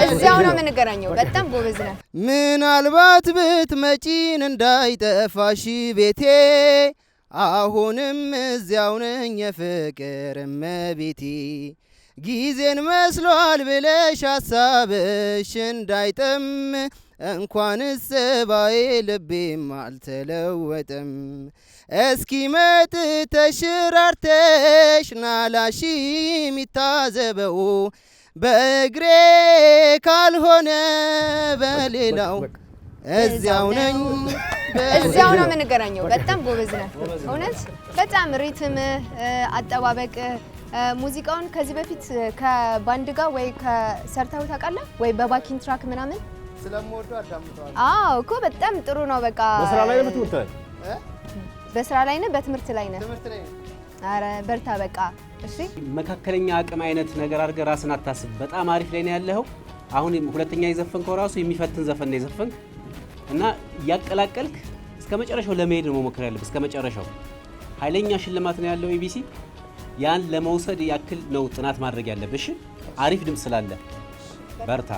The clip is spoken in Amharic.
እዚያው ነው የምንገናኘው በጣም ጎበዝ ነህ ምናልባት ብትመጪን እንዳይጠፋሽ ቤቴ አሁንም እዚያው ነኝ የፍቅር እመቤቴ ጊዜን መስሏል ብለሽ ሐሳብሽ እንዳይጠም እንኳንስ ባዬ ልቤም አልተለወጠም እስኪ መጥተሽ ራርተሽ ናላሺ ሚታዘበው በእግሬ ካልሆነ በሌላው እዚያው ነኝ እዚያው ነው የምንገናኘው በጣም ጎበዝ ነህ እውነት በጣም ሪትም አጠባበቅ ሙዚቃውን ከዚህ በፊት ከባንድ ጋር ወይ ከሰርታው ታውቃለህ ወይ በባኪንግ ትራክ ምናምን ስለምወደው አዳምጠዋለሁ አዎ እኮ በጣም ጥሩ ነው በቃ በስራ ላይ ነው በትምህርት ላይ በስራ ላይ ነው በትምህርት ላይ ነው ትምህርት ላይ አረ በርታ በቃ እሺ መካከለኛ አቅም አይነት ነገር አድርገህ ራስን አታስብ በጣም አሪፍ ላይ ነው ያለኸው አሁን ሁለተኛ የዘፈንከው ራሱ የሚፈትን ዘፈን ነው የዘፈንክ እና ያቀላቀልክ እስከመጨረሻው ለመሄድ ነው መሞከር ያለብህ እስከመጨረሻው ኃይለኛ ሽልማት ነው ያለው ኤቢሲ ያን ለመውሰድ ያክል ነው ጥናት ማድረግ ያለብሽ አሪፍ ድምጽ ስላለ በርታ